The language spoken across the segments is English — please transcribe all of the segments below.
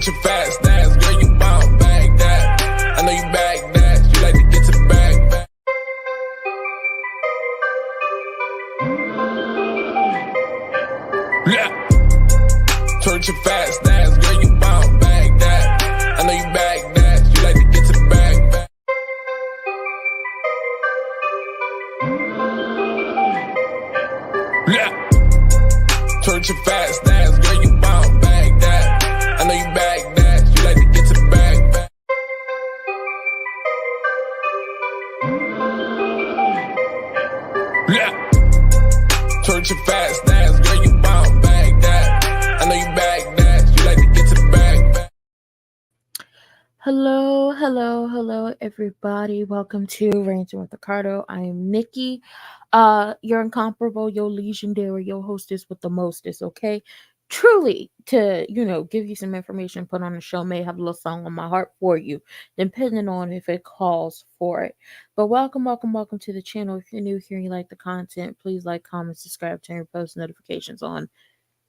Searching fast, dance, girl, you bound back that. I know you back that. You like to get to the back. Yeah. Searching fast, dance, girl, you bound back that. I know you back that. You like to get to the back. Yeah. Searching fast, dance, girl, you bound back that. I know you back that. You like to get to the back. Yeah. Searching fast, dance, girl, you bound back that. I know you back that. You like to get to the back. Hello, everybody. Welcome to Ranting with Ricardo. I am Nikki. You're incomparable, your legendary, your hostess with the mostest, okay? Truly, to, give you some information, put on the show, may have a little song on my heart for you, depending on if it calls for it. But welcome to the channel. If you're new here and you like the content, please like, comment, subscribe, turn your post notifications on,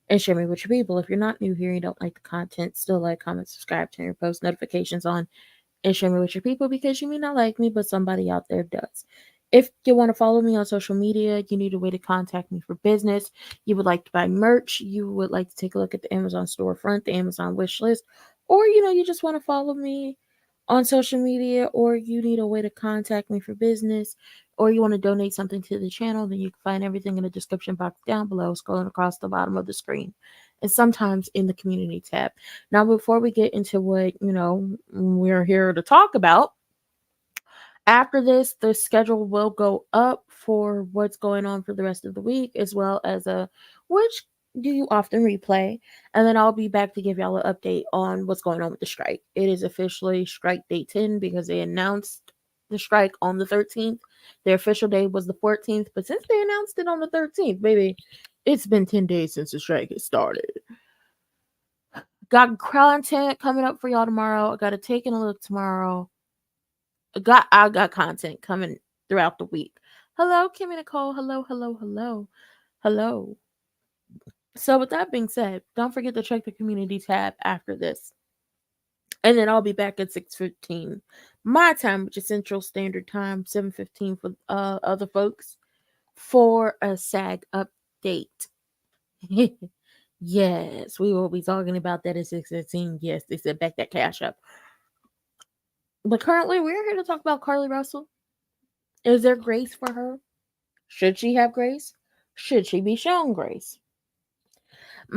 and share me with your people. If you're not new here and you don't like the content, still like, comment, subscribe, turn your post notifications on, and share me with your people, because you may not like me, but somebody out there does. If you want to follow me on social media, you need a way to contact me for business. You would like to buy merch. You would like to take a look at the Amazon storefront, the Amazon wish list, or you just want to follow me on social media, or you need a way to contact me for business, or you want to donate something to the channel, then you can find everything in the description box down below, scrolling across the bottom of the screen, and sometimes in the community tab. Now, before we get into what, we're here to talk about, after this, the schedule will go up for what's going on for the rest of the week, as well as which do you often replay, and then I'll be back to give y'all an update on what's going on with the strike. It is officially strike day 10 because they announced the strike on the 13th. Their official day was the 14th, but since they announced it on the 13th, baby, it's been 10 days since the strike has started. Got content coming up for y'all tomorrow. I got to take a look tomorrow. I got content coming throughout the week. Hello, Kimmy Nicole. Hello. So with that being said, don't forget to check the community tab after this. And then I'll be back at 6:15 my time, which is Central Standard Time, 7:15 for other folks, for a SAG update. Yes, we will be talking about that at 6:15. Yes, they said back that cash up. But currently, we're here to talk about Carlee Russell. Is there grace for her? Should she have grace? Should she be shown grace?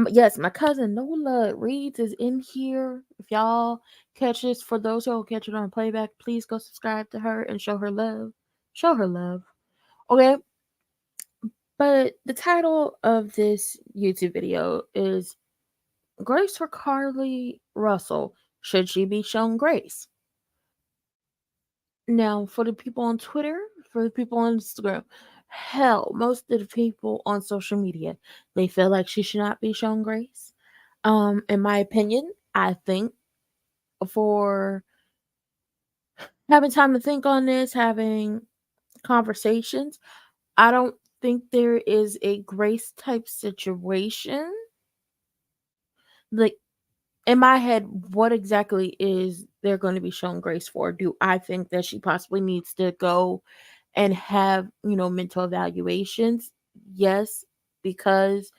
Yes, my cousin Nola Reeds is in here. If y'all catch this, for those who will catch it on playback, please go subscribe to her and show her love. Show her love. Okay? But the title of this YouTube video is Grace for Carlee Russell. Should she be shown grace? Now, for the people on Twitter, for the people on Instagram, hell, most of the people on social media, they feel like she should not be shown grace. In my opinion, I think for having time to think on this, having conversations, I don't think there is a grace type situation. Like, in my head, what exactly is they're going to be shown grace for? Do I think that she possibly needs to go and have, mental evaluations? Yes, because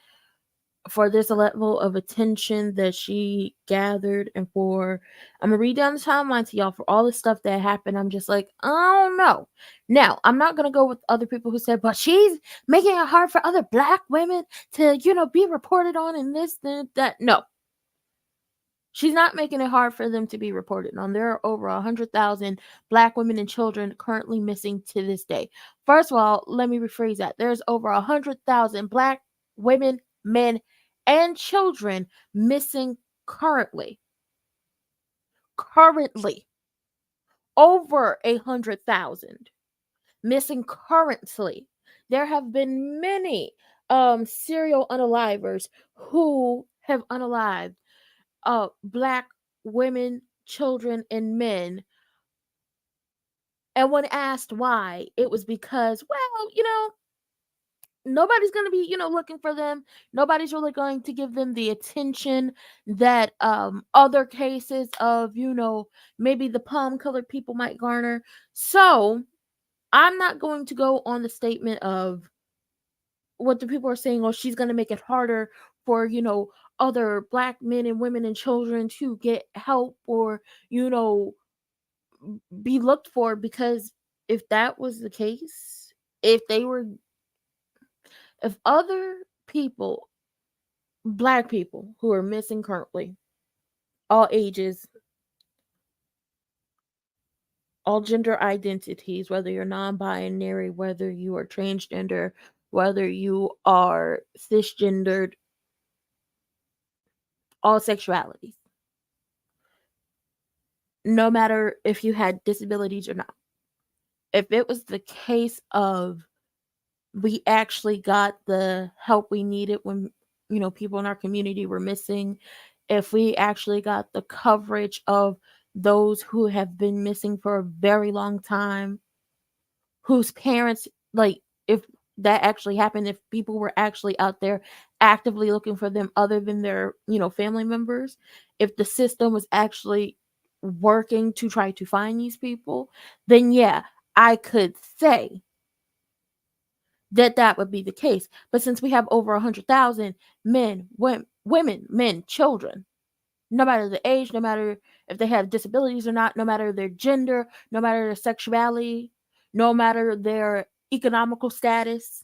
for this level of attention that she gathered, and for, I'm going to read down the timeline to y'all for all the stuff that happened, I'm just like, I don't know. Now, I'm not going to go with other people who said, but she's making it hard for other Black women to, be reported on and this, and that. No. She's not making it hard for them to be reported on. There are over 100,000 Black women and children currently missing to this day. First of all, let me rephrase that. There's over 100,000 Black women, men, and children missing currently. Over 100,000 missing currently. There have been many serial unalivers who have unalived Black women, children, and men. And when asked why, it was because, well, nobody's going to be, looking for them. Nobody's really going to give them the attention that other cases of, maybe the palm colored people might garner. So I'm not going to go on the statement of what the people are saying, oh, she's going to make it harder for, other black men and women and children to get help or, be looked for, because if that was the case, if they were, if other people, black people who are missing currently, all ages, all gender identities, whether you're non binary, whether you are transgender, whether you are cisgendered, all sexualities, no matter if you had disabilities or not. If it was the case of we actually got the help we needed when, people in our community were missing, if we actually got the coverage of those who have been missing for a very long time, whose parents, like, if that actually happened, if people were actually out there actively looking for them other than their, family members, if the system was actually working to try to find these people, then yeah, I could say that that would be the case. But since we have over 100,000 men, women, men, children, no matter the age, no matter if they have disabilities or not, no matter their gender, no matter their sexuality, no matter their economical status,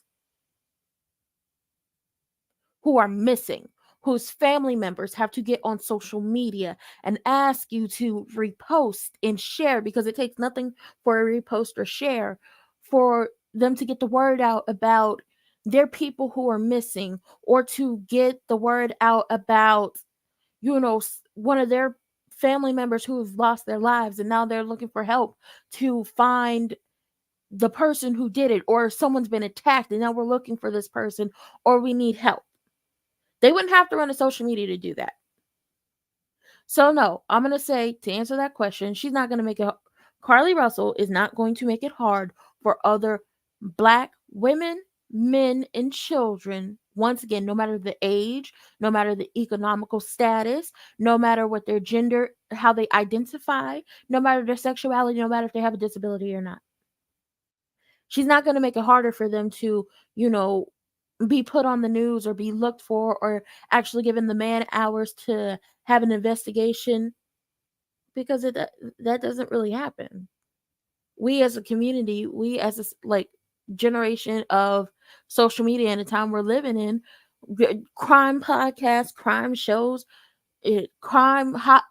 who are missing, whose family members have to get on social media and ask you to repost and share, because it takes nothing for a repost or share for them to get the word out about their people who are missing, or to get the word out about, one of their family members who have lost their lives and now they're looking for help to find the person who did it, or someone's been attacked and now we're looking for this person, or we need help. They wouldn't have to run a social media to do that. So no, I'm going to say, to answer that question, she's not going to make it, Carlee Russell is not going to make it hard for other black women, men, and children. Once again, no matter the age, no matter the economical status, no matter what their gender, how they identify, no matter their sexuality, no matter if they have a disability or not. She's not going to make it harder for them to, be put on the news or be looked for or actually given the man hours to have an investigation, because that doesn't really happen. We as a community, we as a generation of social media and the time we're living in, crime podcasts, crime shows, crime hot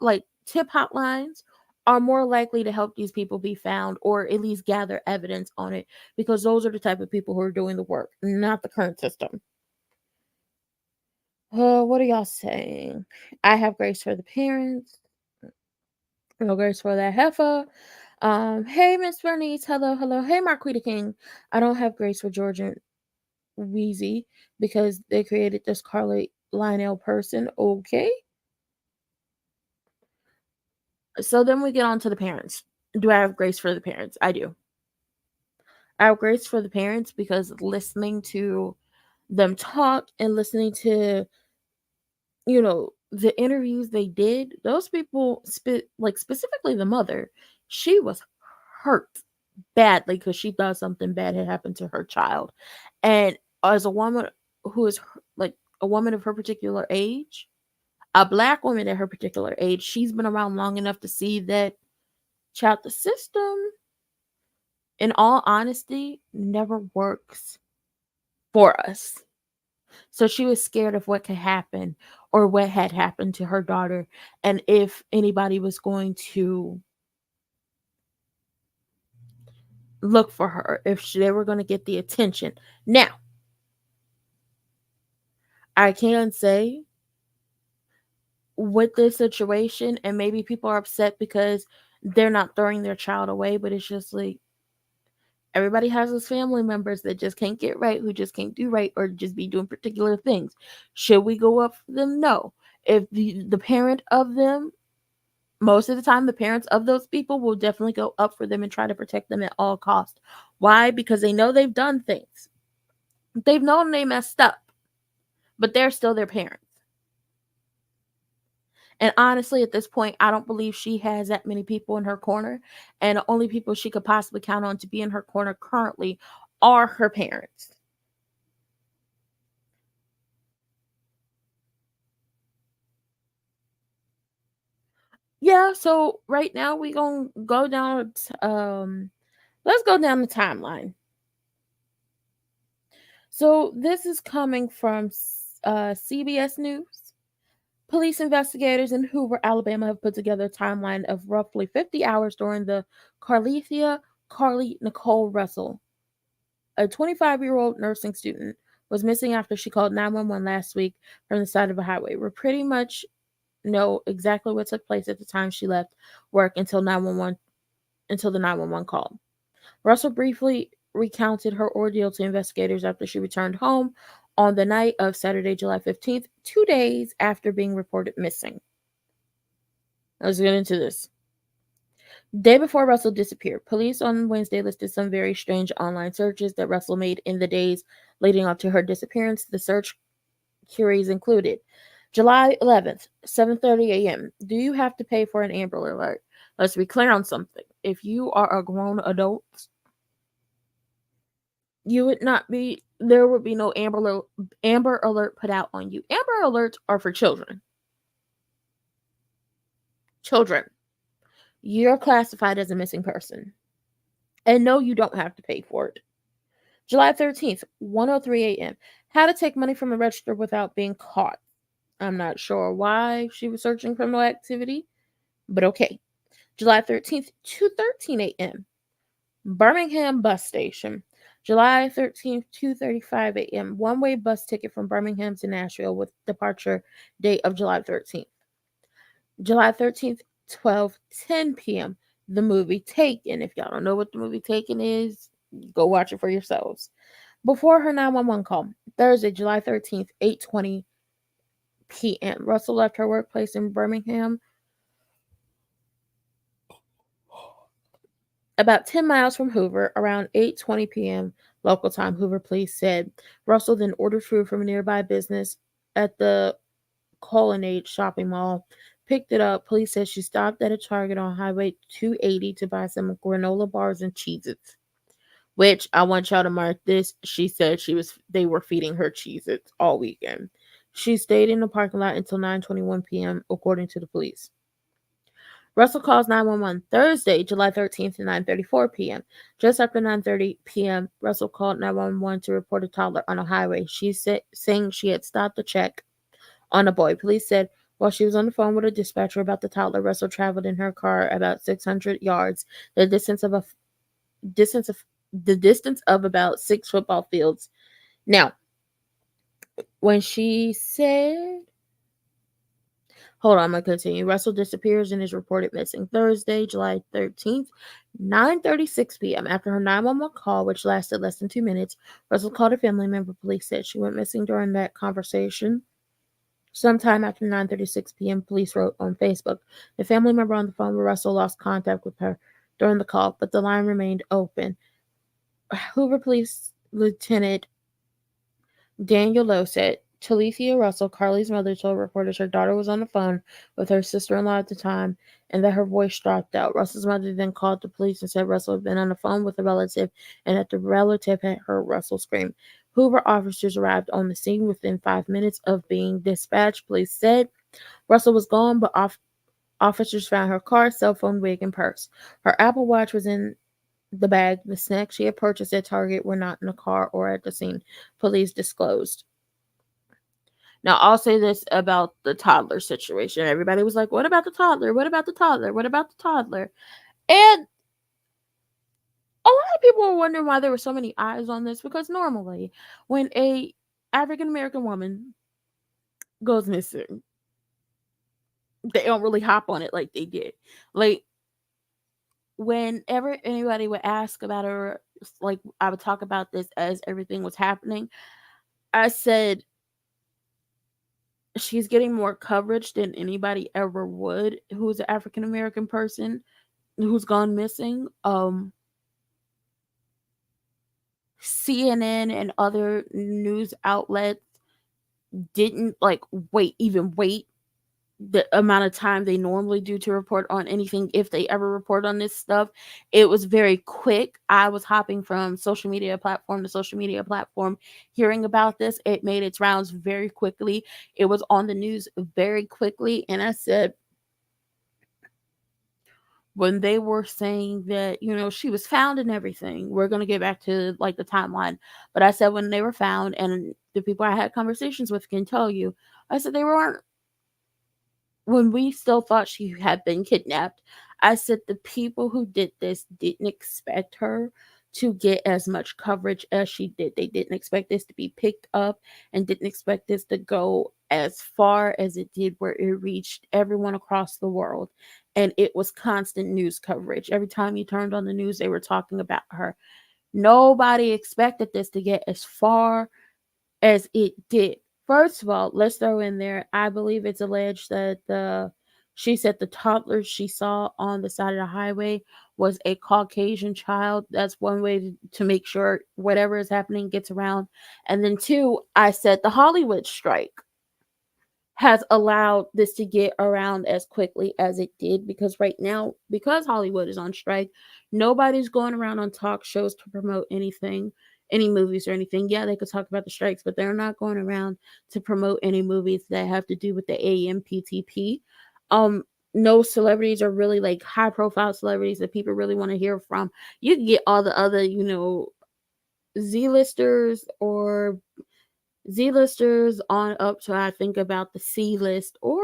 tip hotlines are more likely to help these people be found, or at least gather evidence on it, because those are the type of people who are doing the work, not the current system. Oh, what are y'all saying? I have grace for the parents. No grace for that heifer. Hey, Miss Bernice. Hello, hello. Hey, Marquita King. I don't have grace for George and Wheezy because they created this Carly Lionel person. Okay. So then we get on to the parents. Do I have grace for the parents? I do. I have grace for the parents because listening to them talk and listening to, the interviews they did, those people, specifically the mother, she was hurt badly because she thought something bad had happened to her child. And as a woman who is a woman of her particular age, a black woman at her particular age, she's been around long enough to see that, child, the system, in all honesty, never works for us. So she was scared of what could happen or what had happened to her daughter, and if anybody was going to look for her, if they were going to get the attention. Now, I can say with this situation, and maybe people are upset because they're not throwing their child away, but it's just like, everybody has those family members that just can't get right, who just can't do right, or just be doing particular things. Should we go up for them? No. If the parent of them, most of the time, the parents of those people will definitely go up for them and try to protect them at all costs. Why? Because they know they've done things. They've known they messed up, but they're still their parents. And honestly, at this point, I don't believe she has that many people in her corner. And the only people she could possibly count on to be in her corner currently are her parents. Yeah, so right now we gonna go down. Let's go down the timeline. So this is coming from CBS News. Police investigators in Hoover, Alabama have put together a timeline of roughly 50 hours during the Carlee Nicole Russell, a 25-year-old nursing student, was missing after she called 911 last week from the side of a highway. We pretty much know exactly what took place at the time she left work until the 911 call. Russell briefly recounted her ordeal to investigators after she returned home on the night of Saturday, July 15th, 2 days after being reported missing. Let's get into this. Day before Russell disappeared, police on Wednesday listed some very strange online searches that Russell made in the days leading up to her disappearance. The search queries included July 11th, 7:30 a.m. Do you have to pay for an Amber Alert? Let's be clear on something. If you are a grown adult, you would not be there would be no Amber Alert put out on you. Amber Alerts are for children. Children. You're classified as a missing person. And no, you don't have to pay for it. July 13th, 1:03 a.m. How to take money from a register without being caught. I'm not sure why she was searching criminal activity, but okay. July 13th, 2:13 a.m. Birmingham bus station. July 13th, 2:35 a.m. One-way bus ticket from Birmingham to Nashville with departure date of July 13th. July 13th, 12:10 p.m. The movie Taken. If y'all don't know what the movie Taken is, go watch it for yourselves. Before her 911 call, Thursday, July 13th, 8:20 p.m. Russell left her workplace in Birmingham about 10 miles from Hoover around 8:20 p.m. local time, Hoover police said. Russell then ordered food from a nearby business at the Colonnade shopping mall, picked it up. Police said she stopped at a Target on Highway 280 to buy some granola bars and Cheez-Its. Which I want y'all to mark this. She said they were feeding her Cheez-Its all weekend. She stayed in the parking lot until 9:21 p.m. according to the police. Russell calls 911 Thursday, July 13th at 9:34 p.m. Just after 9:30 p.m., Russell called 911 to report a toddler on a highway. She said saying she had stopped to check on a boy. Police said while she was on the phone with a dispatcher about the toddler, Russell traveled in her car about 600 yards, the distance of about 6 football fields. Now, when she said, hold on, I'm going to continue. Russell disappears and is reported missing Thursday, July 13th, 9:36 p.m. After her 911 call, which lasted less than 2 minutes, Russell called a family member. Police said she went missing during that conversation. Sometime after 9:36 p.m., police wrote on Facebook. The family member on the phone with Russell lost contact with her during the call, but the line remained open. Hoover Police Lieutenant Daniel Lowe said, Talithia Russell, Carlee's mother, told reporters her daughter was on the phone with her sister-in-law at the time and that her voice dropped out. Russell's mother then called the police and said Russell had been on the phone with a relative and that the relative had heard Russell scream. Hoover officers arrived on the scene within 5 minutes of being dispatched. Police said Russell was gone, but officers found her car, cell phone, wig, and purse. Her Apple Watch was in the bag. The snacks she had purchased at Target were not in the car or at the scene, police disclosed. Now, I'll say this about the toddler situation. Everybody was like, what about the toddler? What about the toddler? What about the toddler? And a lot of people were wondering why there were so many eyes on this, because normally when a African American woman goes missing, they don't really hop on it like they did. Like, whenever anybody would ask about her, like, I would talk about this as everything was happening. I said she's getting more coverage than anybody ever would who's an African American person who's gone missing. CNN and other news outlets didn't like wait the amount of time they normally do to report on anything, if they ever report on this stuff. It was very quick. I was hopping from social media platform to social media platform hearing about this. It made its rounds very quickly. It was on the news very quickly. And I said, when they were saying that, she was found and everything, we're going to get back to like the timeline. But I said, when they were found, and the people I had conversations with can tell you, I said they weren't, when we still thought she had been kidnapped, I said the people who did this didn't expect her to get as much coverage as she did. They didn't expect this to be picked up and didn't expect this to go as far as it did, where it reached everyone across the world. And it was constant news coverage. Every time you turned on the news, they were talking about her. Nobody expected this to get as far as it did. First of all, let's throw in there, I believe it's alleged that she said the toddler she saw on the side of the highway was a Caucasian child. That's one way to make sure whatever is happening gets around. And then two, I said the Hollywood strike has allowed this to get around as quickly as it did, because right now, because Hollywood is on strike, nobody's going around on talk shows to promote anything, any movies or anything. Yeah, they could talk about the strikes, but they're not going around to promote any movies that have to do with the AMPTP. No celebrities are really like high profile celebrities that people really want to hear from. You can get all the other, Z-listers or Z-listers on up to, I think, about the C list, or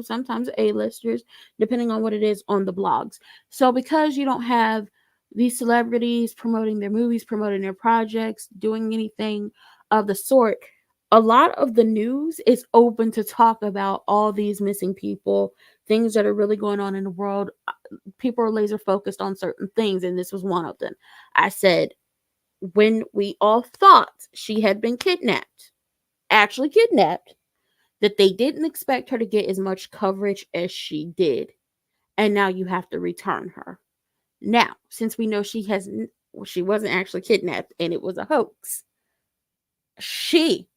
sometimes A-listers, depending on what it is on the blogs. So because you don't have these celebrities promoting their movies, promoting their projects, doing anything of the sort, a lot of the news is open to talk about all these missing people, things that are really going on in the world. People are laser focused on certain things, and this was one of them. I said, when we all thought she had been kidnapped, actually kidnapped, that they didn't expect her to get as much coverage as she did. And now you have to return her. Now, since we know she wasn't actually kidnapped and it was a hoax, she,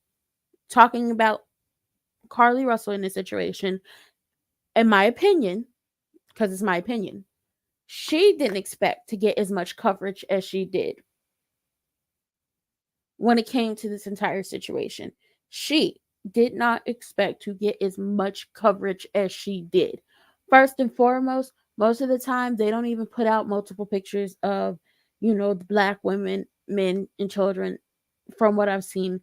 talking about Carlee Russell in this situation, in my opinion, because it's my opinion, she didn't expect to get as much coverage as she did when it came to this entire situation. She did not expect to get as much coverage as she did. First and foremost, most of the time they don't even put out multiple pictures of, the black women, men, and children. From what I've seen,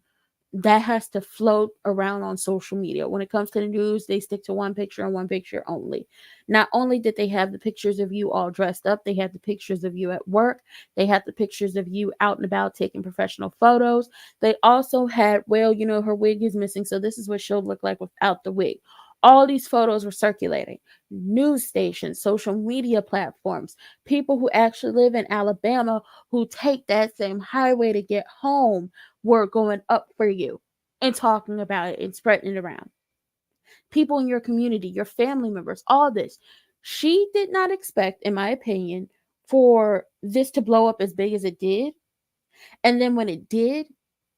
that has to float around on social media. When it comes to the news, they stick to one picture and one picture only. Not only did they have the pictures of you all dressed up, they had the pictures of you at work, they had the pictures of you out and about taking professional photos. They also had, her wig is missing, so this is what she'll look like without the wig. All these photos were circulating. News stations, social media platforms, people who actually live in Alabama who take that same highway to get home were going up for you and talking about it and spreading it around. People in your community, your family members, all this. She did not expect, in my opinion, for this to blow up as big as it did. And then when it did,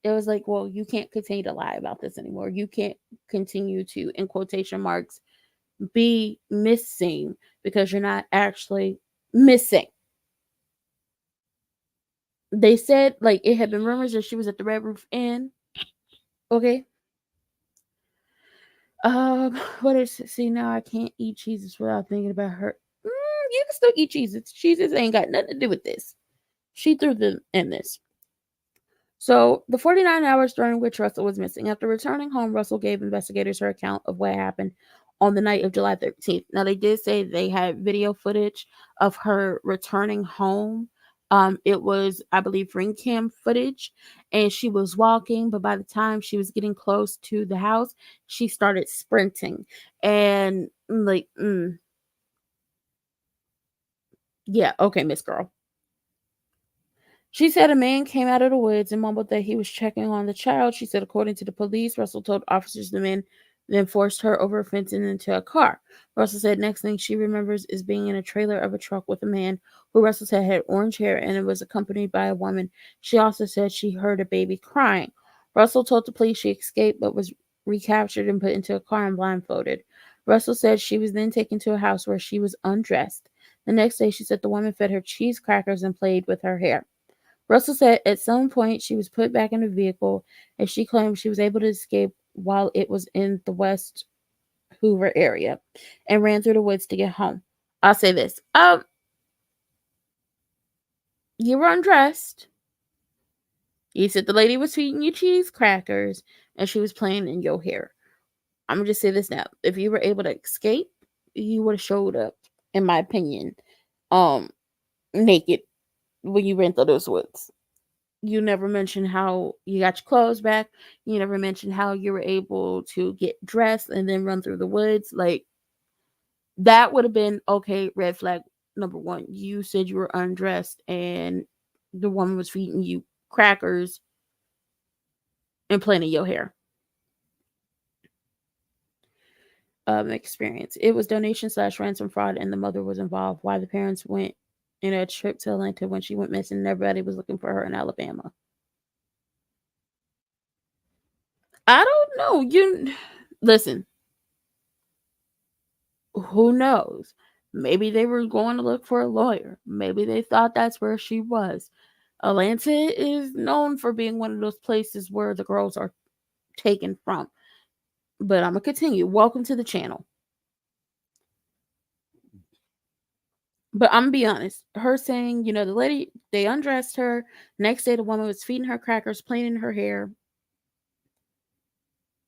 it was like, well, you can't continue to lie about this anymore. You can't continue to, in quotation marks, be missing, because you're not actually missing. They said, like, it had been rumors that she was at the Red Roof Inn. Okay. What is it? See, now I can't eat cheeses without thinking about her. You can still eat cheeses. Cheeses ain't got nothing to do with this. She threw them in this. So, the 49 hours during which Russell was missing. After returning home, Russell gave investigators her account of what happened on the night of July 13th. Now, they did say they had video footage of her returning home. It was, I believe, ring cam footage, and she was walking, but by the time she was getting close to the house, she started sprinting. And like, yeah, okay, Miss Girl. She said a man came out of the woods and mumbled that he was checking on the child. She said, according to the police, Russell told officers the man then forced her over a fence and into a car. Russell said next thing she remembers is being in a trailer of a truck with a man who Russell said had orange hair and it was accompanied by a woman. She also said she heard a baby crying. Russell told the police she escaped but was recaptured and put into a car and blindfolded. Russell said she was then taken to a house where she was undressed. The next day, she said the woman fed her cheese crackers and played with her hair. Russell said at some point she was put back in the vehicle and she claimed she was able to escape while it was in the West Hoover area and ran through the woods to get home. I'll say this. You were undressed. You said the lady was feeding you cheese crackers and she was playing in your hair. I'm gonna just say this now. If you were able to escape, you would have showed up, in my opinion, um, naked when you ran through those woods. You never mentioned how you got your clothes back. You never mentioned how you were able to get dressed and then run through the woods. Like, that would have been okay, red flag number one. You said you were undressed and the woman was feeding you crackers and playing in your hair. Experience. It was donation / ransom fraud, and the mother was involved. Why the parents went in a trip to Atlanta when she went missing, and everybody was looking for her in Alabama. I don't know. You listen. Who knows? Maybe they were going to look for a lawyer. Maybe they thought that's where she was. Atlanta is known for being one of those places where the girls are taken from. But I'm gonna continue. Welcome to the channel. But I'm gonna be honest. Her saying, the lady, they undressed her. Next day, the woman was feeding her crackers, playing in her hair.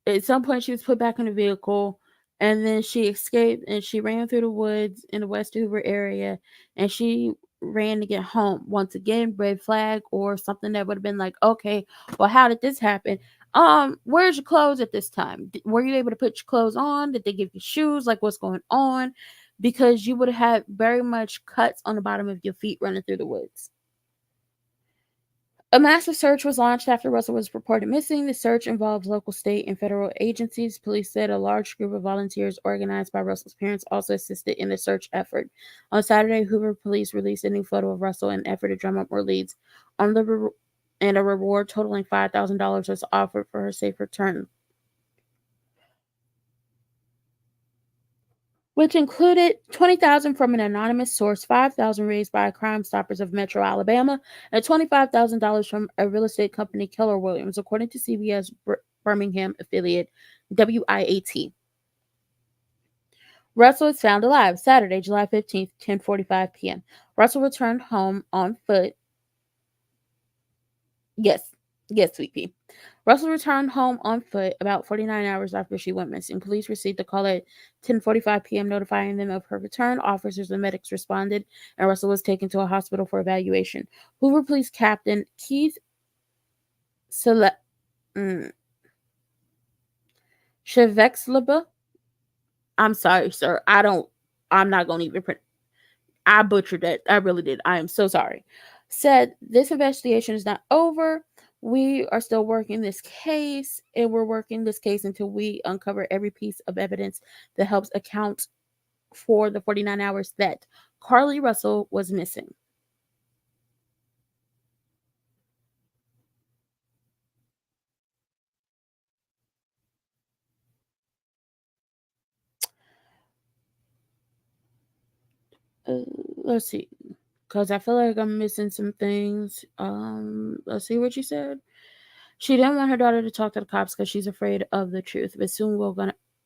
At some point, she was put back in the vehicle, and then she escaped and she ran through the woods in the West Hoover area, and she ran to get home. Once again, red flag or something that would have been like, okay, well, how did this happen? Where's your clothes at this time? Were you able to put your clothes on? Did they give you shoes? Like, what's going on? Because you would have had very much cuts on the bottom of your feet running through the woods. A massive search was launched after Russell was reported missing. The search involved local, state, and federal agencies. Police said a large group of volunteers organized by Russell's parents also assisted in the search effort. On Saturday, Hoover police released a new photo of Russell in an effort to drum up more leads. And a reward totaling $5,000 was offered for her safe return, which included $20,000 from an anonymous source, $5,000 raised by Crime Stoppers of Metro Alabama, and $25,000 from a real estate company, Keller Williams, according to CBS Birmingham affiliate WIAT. Russell is found alive Saturday, July 15th, 10:45 p.m. Russell returned home on foot. Yes, sweet pea. Russell returned home on foot about 49 hours after she went missing. Police received a call at 10:45 p.m. notifying them of her return. Officers and medics responded, and Russell was taken to a hospital for evaluation. Hoover Police Captain Keith Shevexleba. I'm sorry, sir. I'm not going to even print. I butchered that. I really did. I am so sorry. Said this investigation is not over. We are still working this case, and we're working this case until we uncover every piece of evidence that helps account for the 49 hours that Carlee Russell was missing. Let's see, because I feel like I'm missing some things. Let's see what you said. She didn't want her daughter to talk to the cops because she's afraid of the truth. But soon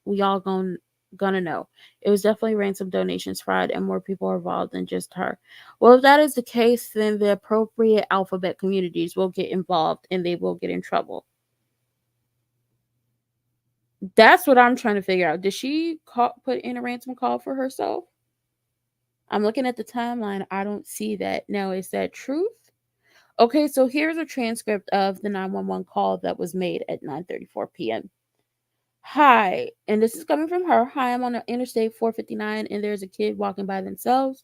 we all gonna know. It was definitely ransom donations fraud, and more people are involved than just her. Well, if that is the case, then the appropriate alphabet communities will get involved and they will get in trouble. That's what I'm trying to figure out. Did she put in a ransom call for herself? I'm looking at the timeline. I don't see that. Now, is that truth? Okay, so here's a transcript of the 911 call that was made at 9:34 p.m. Hi, and this is coming from her. Hi, I'm on the Interstate 459 and there's a kid walking by themselves.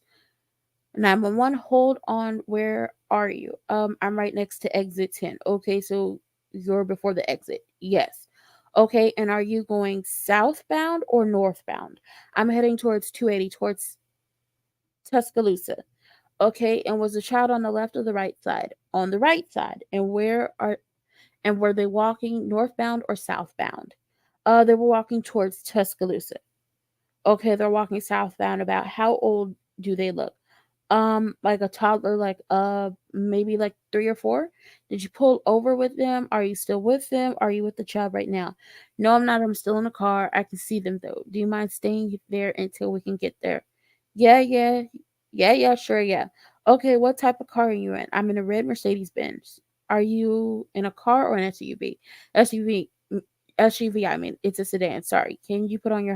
911, hold on. Where are you? I'm right next to exit 10. Okay, so you're before the exit. Yes. Okay, and are you going southbound or northbound? I'm heading towards 280, towards Tuscaloosa. Okay, and was the child on the left or the right side? On the right side. And were they walking northbound or southbound? They were walking towards Tuscaloosa. Okay, they're walking southbound. About how old do they look? Like a toddler, like maybe like 3 or 4. Did you pull over with them? Are you still with them? Are you with the child right now? No, I'm not. I'm still in the car. I can see them though. Do you mind staying there until we can get there? Yeah, yeah, yeah, sure, yeah. Okay, what type of car are you in? I'm in a red Mercedes Benz. Are you in a car or an SUV? SUV. SUV, I mean, it's a sedan. Sorry. Can you put your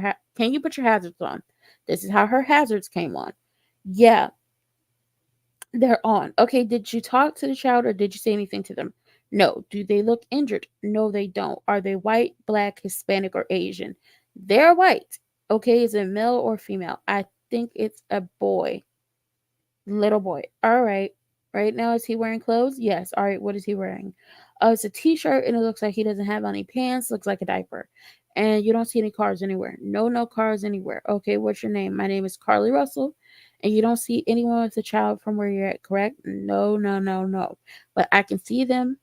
hazards on? This is how her hazards came on. Yeah, they're on. Okay, did you talk to the child or did you say anything to them? No. Do they look injured? No, they don't. Are they white, black, Hispanic, or Asian? They're white. Okay, is it male or female? I think it's a boy. Little boy. All right. Right now, is he wearing clothes? Yes. All right. What is he wearing? It's a t-shirt and it looks like he doesn't have any pants. Looks like a diaper. And you don't see any cars anywhere. No, no cars anywhere. Okay. What's your name? My name is Carlee Russell. And you don't see anyone with a child from where you're at, correct? No, no, no, no. But I can see them.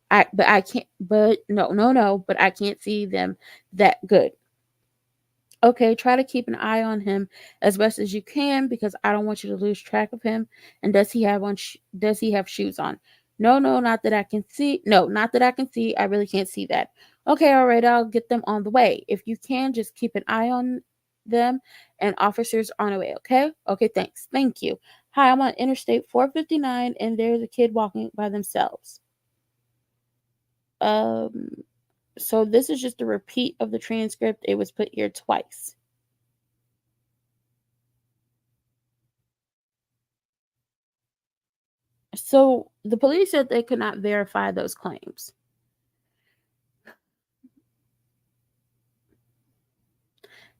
But I can't. But no, no, no. But I can't see them that good. Okay, try to keep an eye on him as best as you can because I don't want you to lose track of him. And does he have shoes on? No, no, not that I can see. No, not that I can see. I really can't see that. Okay, all right, I'll get them on the way. If you can, just keep an eye on them and officers on the way, okay? Okay, thanks. Thank you. Hi, I'm on Interstate 459 and there's a kid walking by themselves. Um so this is just a repeat of the transcript. It was put here twice. So the police said they could not verify those claims.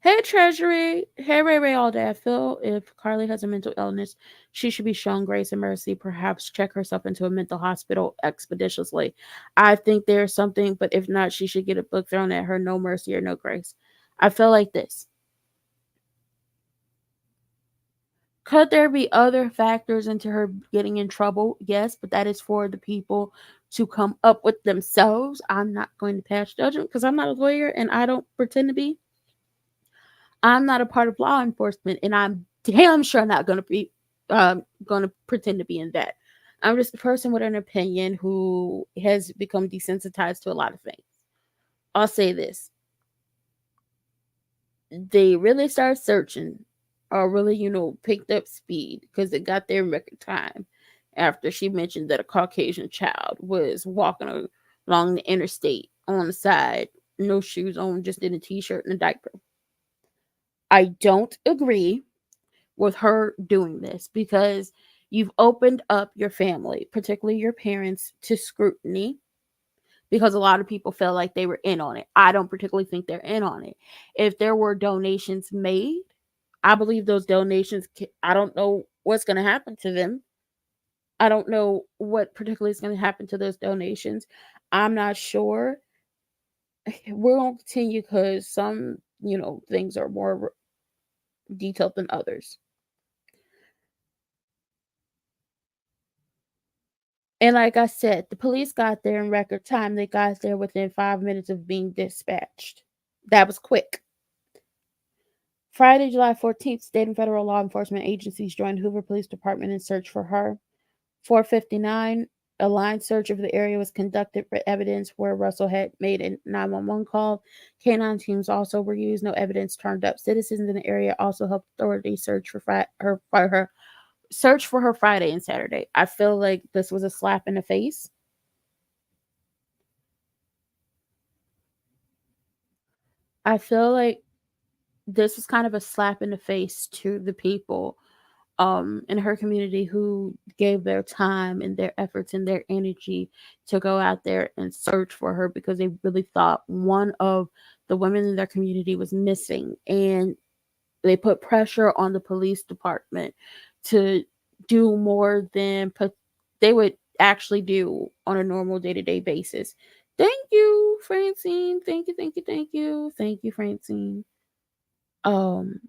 Hey, Treasury. Hey, Ray Ray all day. I feel if Carlee has a mental illness, she should be shown grace and mercy, perhaps check herself into a mental hospital expeditiously. I think there's something, but if not, she should get a book thrown at her, no mercy or no grace. I feel like this. Could there be other factors into her getting in trouble? Yes, but that is for the people to come up with themselves. I'm not going to pass judgment because I'm not a lawyer and I don't pretend to be. I'm not a part of law enforcement, and I'm damn sure not going to pretend to be in that. I'm just a person with an opinion who has become desensitized to a lot of things. I'll say this: they really started searching, or really, picked up speed because it got there in record time after she mentioned that a Caucasian child was walking along the interstate on the side, no shoes on, just in a t-shirt and a diaper. I don't agree with her doing this because you've opened up your family, particularly your parents, to scrutiny because a lot of people felt like they were in on it. I don't particularly think they're in on it. If there were donations made, I believe those donations, I don't know what's going to happen to them. I don't know what particularly is going to happen to those donations. I'm not sure. We're going to continue because some, things are more detailed than others. And like I said, the police got there in record time. They got there within 5 minutes of being dispatched. That was quick. Friday, July 14th, state and federal law enforcement agencies joined Hoover Police Department in search for her. 4:59, a line search of the area was conducted for evidence where Russell had made a 911 call. Canine teams also were used. No evidence turned up. Citizens in the area also helped authorities search for her Friday and Saturday. I feel like this was a slap in the face. I feel like this was kind of a slap in the face to the people in her community who gave their time and their efforts and their energy to go out there and search for her because they really thought one of the women in their community was missing, and they put pressure on the police department to do more than they would actually do on a normal day-to-day basis Thank you, Francine. Thank you, thank you, thank you. Thank you, Francine. Um,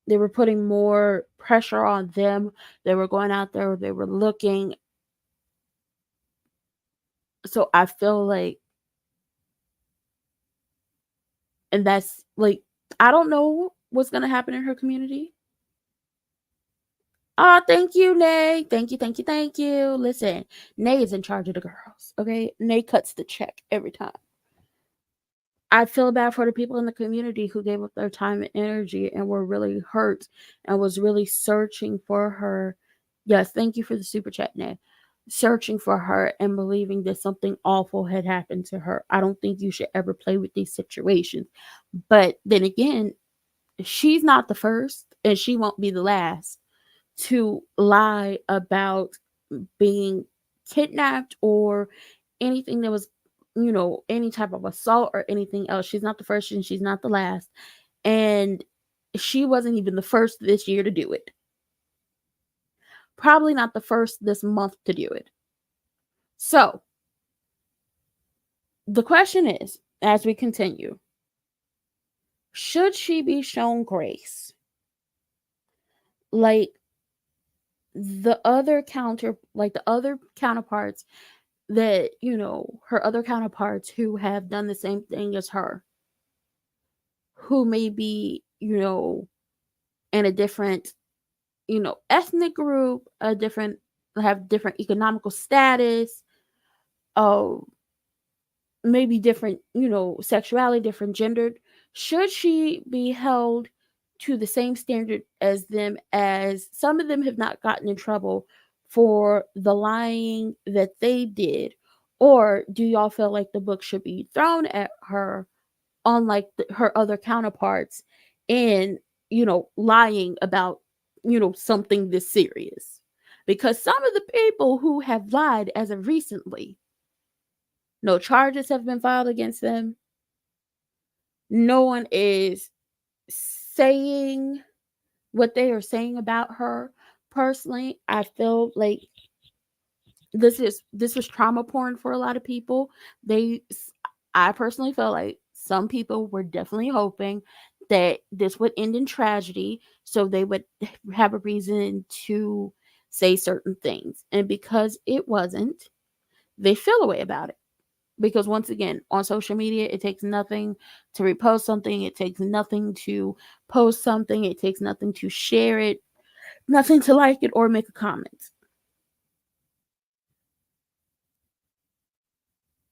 they were putting more pressure on them. They were going out there, they were looking. So I feel like, and that's like, I don't know what's going to happen in her community. Oh, thank you, Nay. Thank you, thank you, thank you. Listen, Nay is in charge of the girls, okay? Nay cuts the check every time. I feel bad for the people in the community who gave up their time and energy and were really hurt and was really searching for her. Yes, thank you for the super chat, Nay. Searching for her and believing that something awful had happened to her. I don't think you should ever play with these situations. But then again, she's not the first and she won't be the last to lie about being kidnapped or anything that was, any type of assault or anything else. She's not the first and she's not the last. And she wasn't even the first this year to do it. Probably not the first this month to do it. So, the question is, as we continue, should she be shown grace? Like the other counterparts that, her other counterparts who have done the same thing as her, who may be, in a different, ethnic group, have different economical status, uh, maybe different, sexuality, different gendered. Should she be held to the same standard as them, as some of them have not gotten in trouble for the lying that they did? Or do y'all feel like the book should be thrown at her, unlike her other counterparts, in, lying about, something this serious? Because some of the people who have lied as of recently, no charges have been filed against them. No one is saying what they are saying about her. Personally, I feel like this was trauma porn for a lot of people. I personally feel like some people were definitely hoping that this would end in tragedy, so they would have a reason to say certain things. And because it wasn't, they feel a way about it. Because once again, on social media, it takes nothing to repost something, it takes nothing to post something, it takes nothing to share it, nothing to like it or make a comment.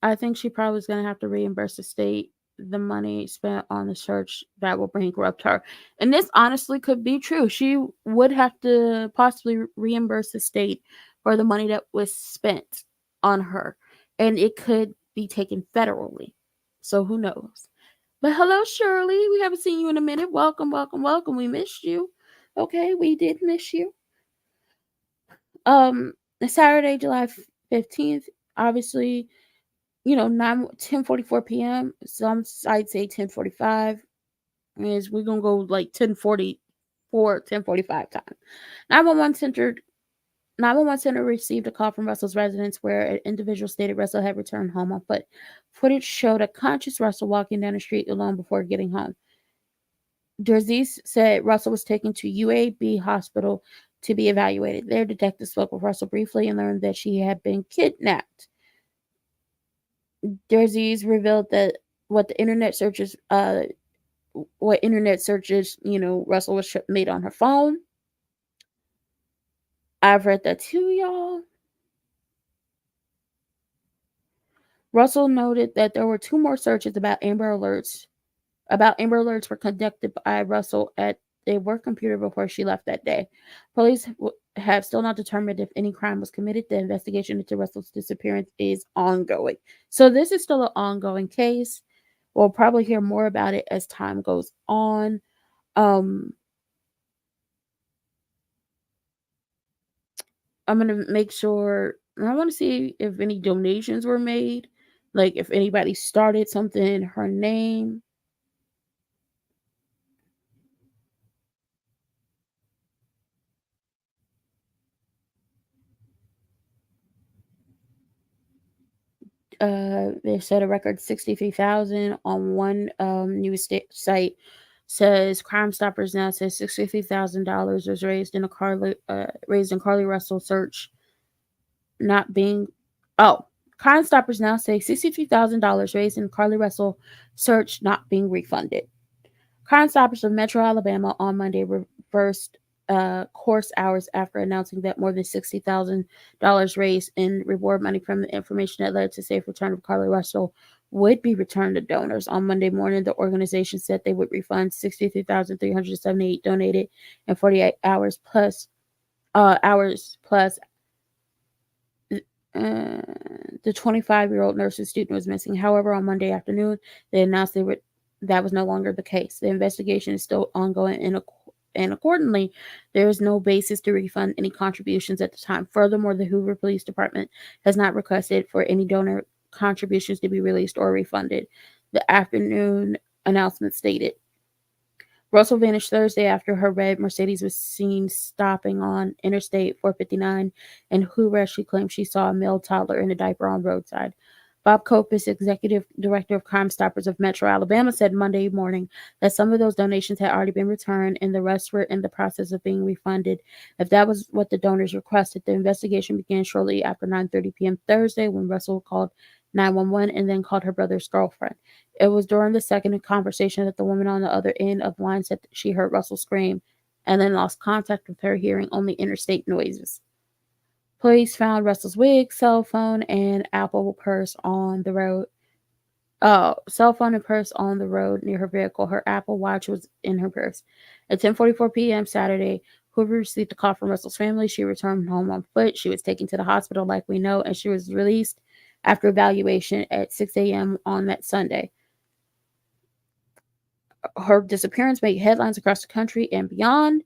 I think she probably is going to have to reimburse the state the money spent on the search that will bankrupt her. And this honestly could be true. She would have to possibly reimburse the state for the money that was spent on her. And it could be taken federally. So who knows? But hello, Shirley. We haven't seen you in a minute. Welcome, welcome, welcome. We missed you. Okay, we did miss you. Um, Saturday, July 15th, obviously, 10:44 p.m. Some sites say 10:45. Is we're gonna go like 10:44, 10:45 time. 911 center 911 center received a call from Russell's residence where an individual stated Russell had returned home on foot. Footage showed a conscious Russell walking down the street alone before getting home. Derzies said Russell was taken to UAB hospital to be evaluated. There, detectives spoke with Russell briefly and learned that she had been kidnapped. Derzies revealed that what the internet searches, Russell was made on her phone. I've read that too, y'all. Russell noted that there were 2 more searches about Amber Alerts. Were conducted by Russell at a work computer before she left that day. Police have still not determined if any crime was committed. The investigation into Russell's disappearance is ongoing. So this is still an ongoing case. We'll probably hear more about it as time goes on. I'm gonna make sure. I want to see if any donations were made, like if anybody started something in her name. They said a record 63,000 on one news site. Says Crime Stoppers now says $63,000 was raised in Carlee Russell search not being. Oh, Crime Stoppers now say $63,000 raised in Carlee Russell search not being refunded. Crime Stoppers of Metro Alabama on Monday reversed course hours after announcing that more than $60,000 raised in reward money from the information that led to safe return of Carlee Russell would be returned to donors. On Monday morning, the organization said they would refund 63,378 donated in 48 hours plus the 25-year-old nursing student was missing. However, on Monday afternoon, they announced that was no longer the case. The investigation is still ongoing, and accordingly, there is no basis to refund any contributions at the time. Furthermore, the Hoover Police Department has not requested for any donor contributions to be released or refunded. The afternoon announcement stated. Russell vanished Thursday after her red Mercedes was seen stopping on Interstate 459 in Hoover. She claimed she saw a male toddler in a diaper on roadside. Bob Kopis, executive director of Crime Stoppers of Metro Alabama, said Monday morning that some of those donations had already been returned and the rest were in the process of being refunded. If that was what the donors requested, the investigation began shortly after 9:30 p.m. Thursday when Russell called 911 and then called her brother's girlfriend. It was during the second conversation that the woman on the other end of the line said that she heard Russell scream and then lost contact with her, hearing only interstate noises. Police found Russell's wig, cell phone, and Apple purse on the road. Cell phone and purse on the road near her vehicle. Her Apple Watch was in her purse. At 10:44 p.m. Saturday, Hoover received a call from Russell's family. She returned home on foot. She was taken to the hospital like we know, and she was released after evaluation at 6 a.m. on that Sunday. Her disappearance made headlines across the country and beyond.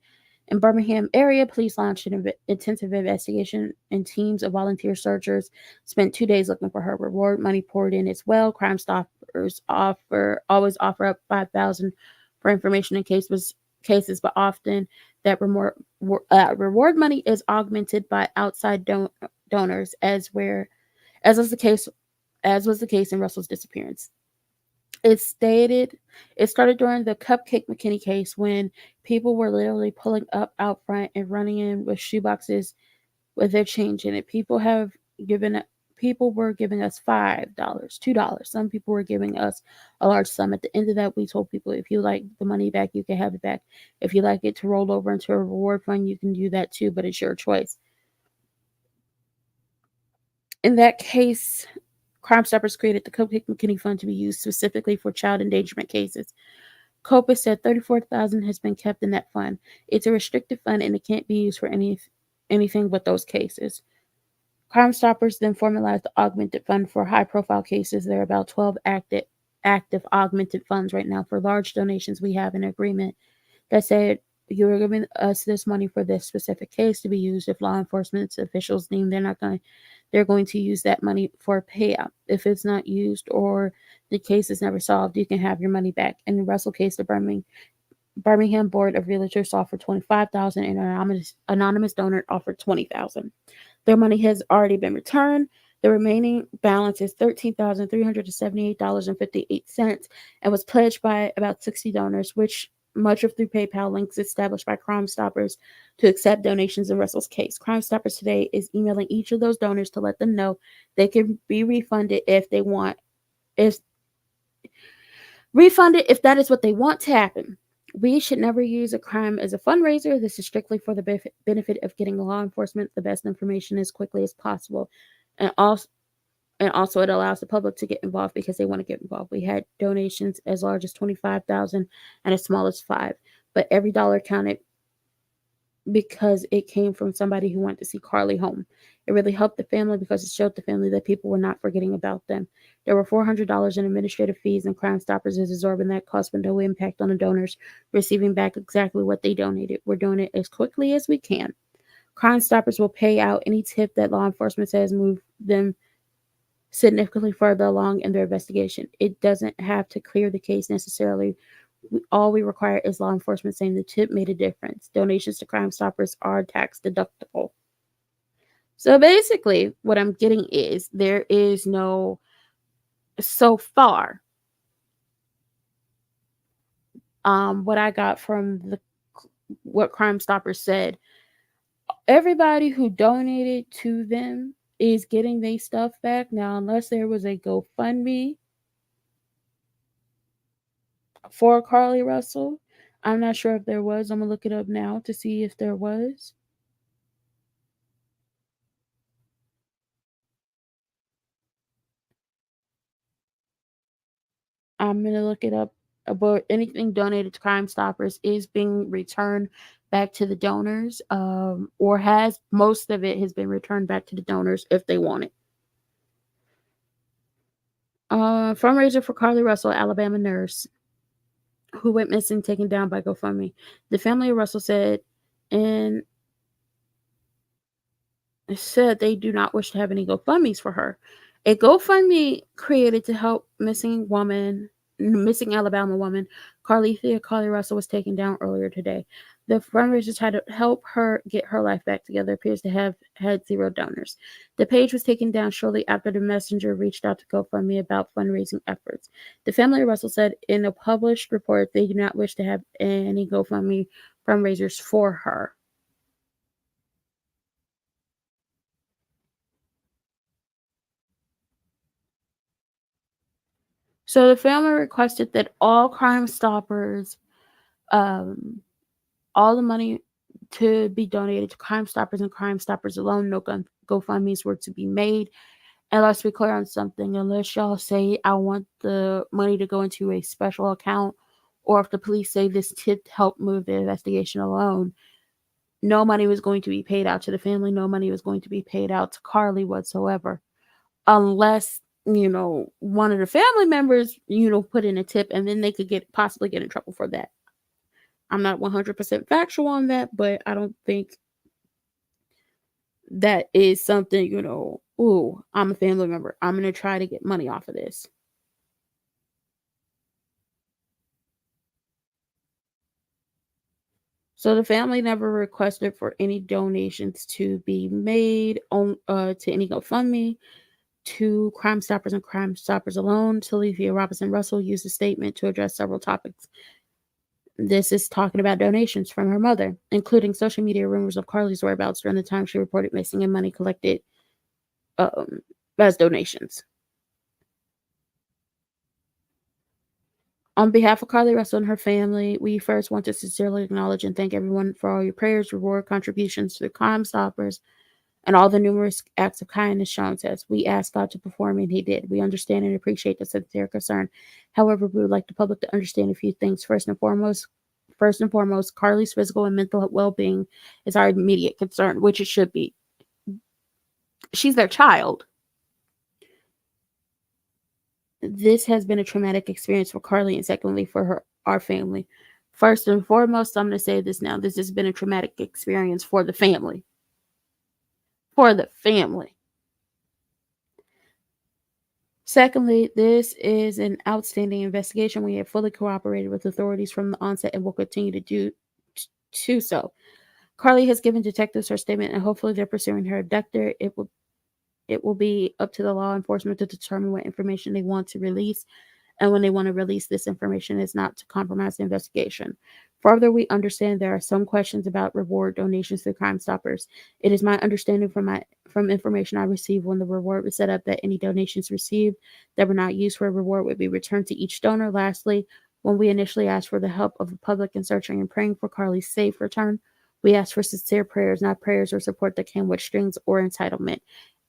In Birmingham area, police launched an intensive investigation, and teams of volunteer searchers spent 2 days looking for her. Reward money poured in as well. Crime Stoppers always offer up $5,000 for information in cases, but often that reward money is augmented by outside donors, as was the case in Russell's disappearance. It started during the Cupcake McKinney case when people were literally pulling up out front and running in with shoeboxes with their change in it. People were giving us $5, $2. Some people were giving us a large sum. At the end of that, we told people, if you like the money back, you can have it back. If you like it to roll over into a reward fund, you can do that too, but it's your choice. In that case, Crime Stoppers created the Cupcake McKinney Fund to be used specifically for child endangerment cases. Kopis said $34,000 has been kept in that fund. It's a restricted fund and it can't be used for anything but those cases. Crime Stoppers then formalized the augmented fund for high-profile cases. There are about 12 active augmented funds right now. For large donations, we have an agreement that said you are giving us this money for this specific case to be used if law enforcement officials deem they're going to use that money for a payout. If it's not used or the case is never solved, you can have your money back. In the Russell case, the Birmingham Board of Realtors offered $25,000 and an anonymous donor offered $20,000. Their money has already been returned. The remaining balance is $13,378.58 and was pledged by about 60 donors, which much of through PayPal links established by Crime Stoppers to accept donations in Russell's case. Crime Stoppers today is emailing each of those donors to let them know they can be refunded if they want. If that is what they want to happen. We should never use a crime as a fundraiser. This is strictly for the benefit of getting law enforcement the best information as quickly as possible. And also it allows the public to get involved because they want to get involved. We had donations as large as $25,000 and as small as $5,000, but every dollar counted because it came from somebody who wanted to see Carlee home. It really helped the family because it showed the family that people were not forgetting about them. There were $400 in administrative fees, and Crime Stoppers is absorbing that cost with no impact on the donors receiving back exactly what they donated. We're doing it as quickly as we can. Crime Stoppers will pay out any tip that law enforcement says moved them significantly further along in their investigation. It doesn't have to clear the case necessarily. All we require is law enforcement saying the tip made a difference. Donations to Crime Stoppers are tax deductible. So basically, what I'm getting is there is no So far, what I got from the what Crime Stoppers said, everybody who donated to them is getting their stuff back now, unless there was a GoFundMe for Carlee Russell. I'm not sure if there was. I'm gonna look it up now to see if there was. I'm gonna look it up. But anything donated to Crime Stoppers is being returned back to the donors, or has most of it has been returned back to the donors if they want it. Fundraiser for Carlee Russell, Alabama nurse who went missing, taken down by GoFundMe. The family of Russell and said they do not wish to have any GoFundMes for her. A GoFundMe created to help missing Alabama woman, Carlee Russell, was taken down earlier today. The fundraiser tried to help her get her life back together appears to have had zero donors. The page was taken down shortly after the messenger reached out to GoFundMe about fundraising efforts. The family of Russell said in a published report they do not wish to have any GoFundMe fundraisers for her. So the family requested that all Crime Stoppers, um, all the money to be donated to Crime Stoppers and Crime Stoppers alone. No GoFundMe's were to be made. And let's be clear on something. Unless y'all say I want the money to go into a special account, or if the police say this tip helped move the investigation alone, no money was going to be paid out to the family. No money was going to be paid out to Carlee whatsoever, unless one of the family members put in a tip, and then they could possibly get in trouble for that. I'm not 100% factual on that, but I don't think that is something, ooh, I'm a family member, I'm going to try to get money off of this. So the family never requested for any donations to be made on to any GoFundMe to Crime Stoppers and Crime Stoppers alone. Talithia Robinson Russell used a statement to address several topics. This is talking about donations from her mother, including social media rumors of Carlee's whereabouts during the time she reported missing and money collected um, as donations. On behalf of Carlee Russell and her family, we first want to sincerely acknowledge and thank everyone for all your prayers, reward, contributions to the Crime Stoppers, and all the numerous acts of kindness shown to us. We asked God to perform, and He did. We understand and appreciate the sincere concern. However, we would like the public to understand a few things. First and foremost, Carlee's physical and mental well-being is our immediate concern, which it should be. She's their child. This has been a traumatic experience for Carlee, and secondly, for our family. First and foremost, I'm going to say this now. This has been a traumatic experience for the family. For the family. Secondly, this is an outstanding investigation. We have fully cooperated with authorities from the onset and will continue to do so. Carlee has given detectives her statement, and hopefully they're pursuing her abductor. It will be up to the law enforcement to determine what information they want to release, and when they want to release this information is not to compromise the investigation. Further, we understand there are some questions about reward donations to Crime Stoppers. It is my understanding from information I received when the reward was set up that any donations received that were not used for a reward would be returned to each donor. Lastly, when we initially asked for the help of the public in searching and praying for Carlee's safe return, we asked for sincere prayers, not prayers or support that came with strings or entitlement.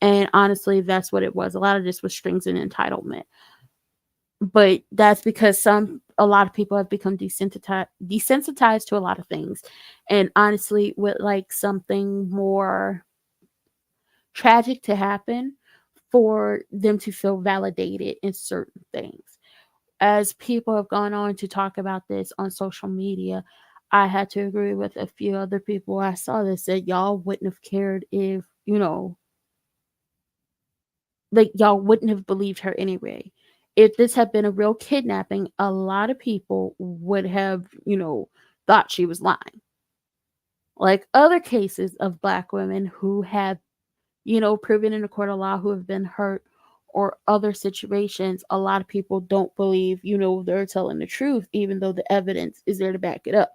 And honestly, that's what it was. A lot of this was strings and entitlement. But that's because a lot of people have become desensitized to a lot of things. And honestly, with like something more tragic to happen, for them to feel validated in certain things. As people have gone on to talk about this on social media, I had to agree with a few other people I saw that said y'all wouldn't have cared if, like y'all wouldn't have believed her anyway. If this had been a real kidnapping, a lot of people would have, thought she was lying. Like other cases of Black women who have, proven in a court of law, who have been hurt or other situations, a lot of people don't believe, they're telling the truth, even though the evidence is there to back it up.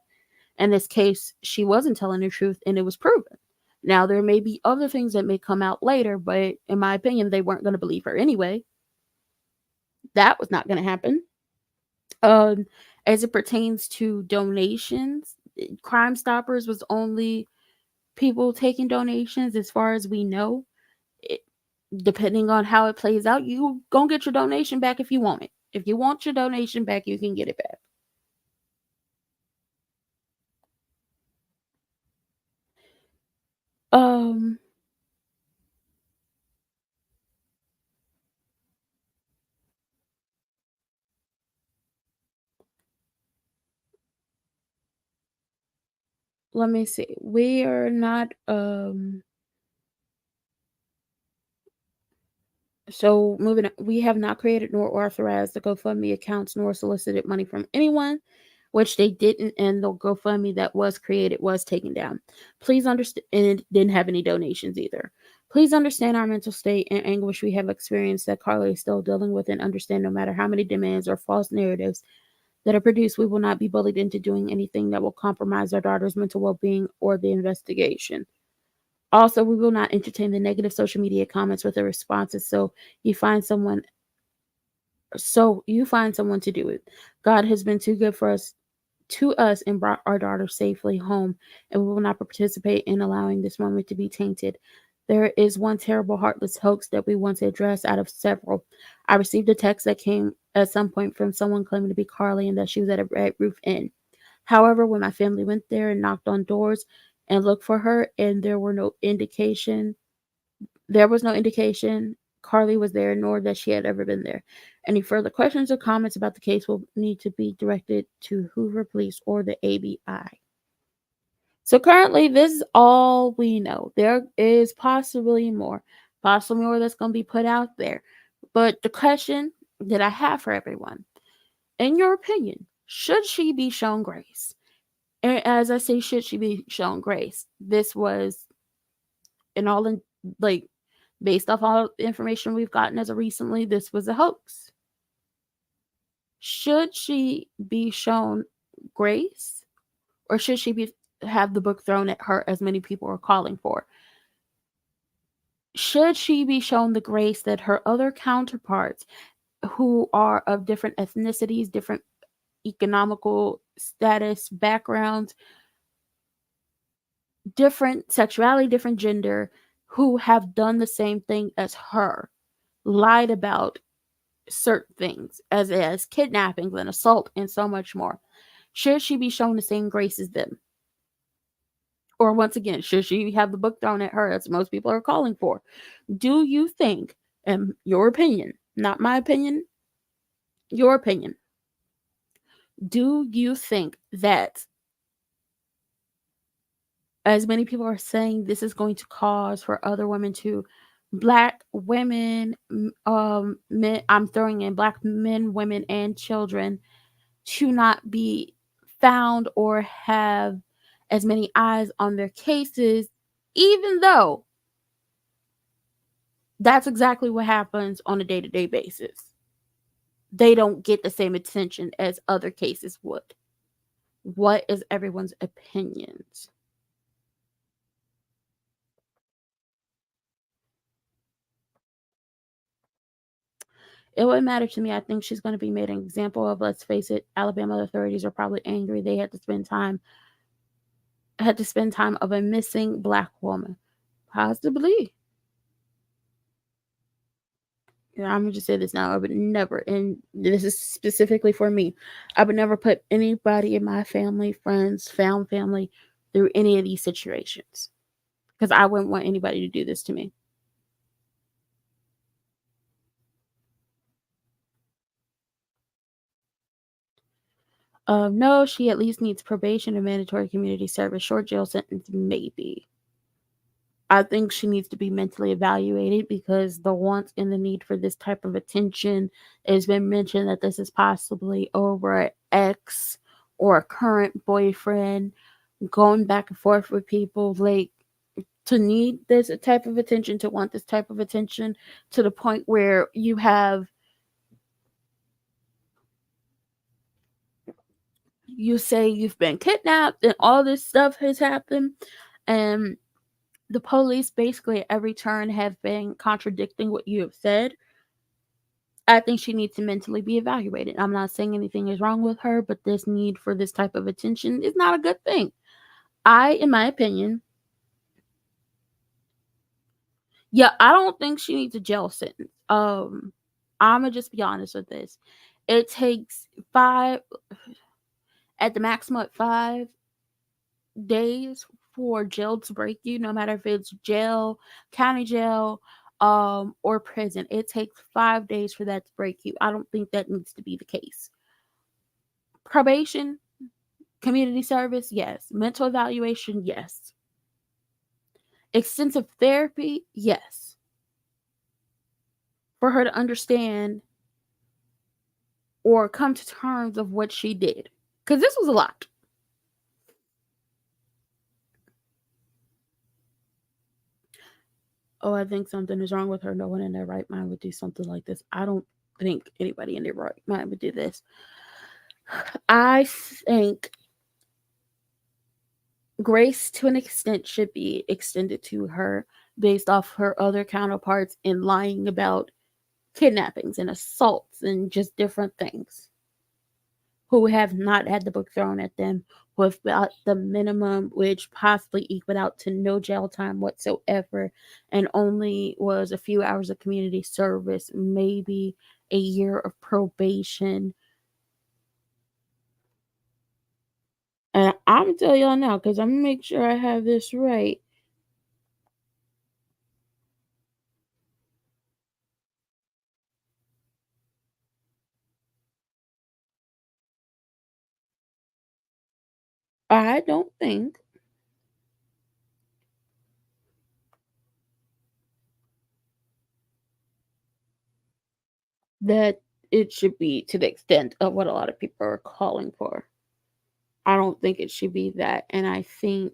In this case, she wasn't telling the truth and it was proven. Now, there may be other things that may come out later, but in my opinion, they weren't going to believe her anyway. That was not going to happen. Um, as it pertains to donations, Crime Stoppers was only people taking donations as far as we know. It, depending on how it plays out, you gonna get your donation back if you want it. If you want your donation back, you can get it back. Um, let me see. We are not so moving on, we have not created nor authorized the GoFundMe accounts nor solicited money from anyone, which they didn't, and the GoFundMe that was created was taken down. Please understand, and it didn't have any donations either. Please understand our mental state and anguish we have experienced that Carlee is still dealing with, and understand no matter how many demands or false narratives that are produced, we will not be bullied into doing anything that will compromise our daughter's mental well-being or the investigation. Also, we will not entertain the negative social media comments with the responses. You find someone you find someone to do it. God has been too good for us to us and brought our daughter safely home, and we will not participate in allowing this moment to be tainted. There is one terrible, heartless hoax that we want to address out of several. I received a text that came at some point from someone claiming to be Carlee and that she was at a Red Roof Inn. However, when my family went there and knocked on doors and looked for her, and there was no indication Carlee was there, nor that she had ever been there. Any further questions or comments about the case will need to be directed to Hoover Police or the ABI. So currently, this is all we know. There is possibly more that's going to be put out there. But the question that I have for everyone, in your opinion, should she be shown grace? And as I say, should she be shown grace? This was an all in, like, based off all the information we've gotten as of recently, this was a hoax. Should she be shown grace, or should she have the book thrown at her, as many people are calling for? Should she be shown the grace that her other counterparts, who are of different ethnicities, different economical status, backgrounds, different sexuality, different gender, who have done the same thing as her, lied about certain things, as kidnappings and assault and so much more? Should she be shown the same grace as them? Or once again, should she have the book thrown at her, as most people are calling for? Do you think, in your opinion, not my opinion, your opinion, do you think that, as many people are saying, this is going to cause for other women to, black women, men, I'm throwing in black men, women, and children, to not be found or have as many eyes on their cases, even though that's exactly what happens on a day-to-day basis? They don't get the same attention as other cases would. What is everyone's opinions? It wouldn't matter to me. I think she's going to be made an example of. Let's face it, Alabama authorities are probably angry. They had to spend time of a missing black woman. Possibly. Yeah, I'm gonna just say this now. I would never, and this is specifically for me, I would never put anybody in my family, friends, found family, through any of these situations, because I wouldn't want anybody to do this to me. No, she at least needs probation and mandatory community service. Short jail sentence, maybe. I think she needs to be mentally evaluated, because the want and the need for this type of attention, has been mentioned that this is possibly over an ex or a current boyfriend, going back and forth with people. Like, to need this type of attention, to want this type of attention, to the point where you say you've been kidnapped and all this stuff has happened, and the police basically at every turn have been contradicting what you have said. I think she needs to mentally be evaluated. I'm not saying anything is wrong with her, but this need for this type of attention is not a good thing. In my opinion, yeah, I don't think she needs a jail sentence. I'ma just be honest with this. It takes five, at the maximum 5 days for jail to break you, no matter if it's jail, county jail, or prison. It takes 5 days for that to break you. I don't think that needs to be the case. Probation, community service, yes. Mental evaluation, yes. Extensive therapy, yes. For her to understand or come to terms of what she did. Because this was a lot. Oh, I think something is wrong with her. No one in their right mind would do something like this. I don't think anybody in their right mind would do this. I think grace to an extent should be extended to her based off her other counterparts in lying about kidnappings and assaults and just different things, who have not had the book thrown at them without the minimum, which possibly equaled out to no jail time whatsoever, and only was a few hours of community service, maybe a year of probation. And I'm gonna tell y'all now, because I'm gonna make sure I have this right. I don't think that it should be to the extent of what a lot of people are calling for. I don't think it should be that. And I think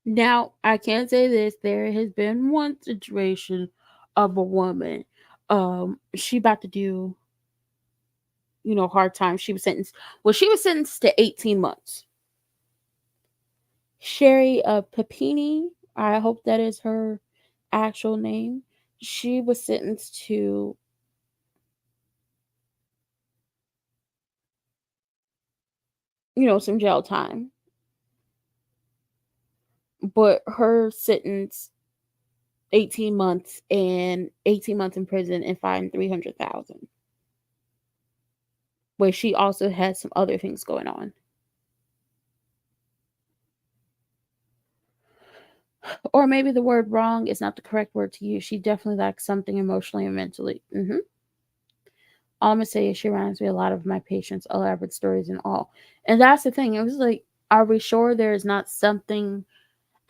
now I can say this, there has been one situation of a woman. She about to do, hard time. She was sentenced to 18 months. Sherry Papini, I hope that is her actual name. She was sentenced to, some jail time. But her sentence 18 months in prison and fined 300,000. Where she also has some other things going on. Or maybe the word wrong is not the correct word to use. She definitely lacks something emotionally and mentally. All I'm gonna say is she reminds me a lot of my patients, elaborate stories and all. And that's the thing. It was like, are we sure there is not something?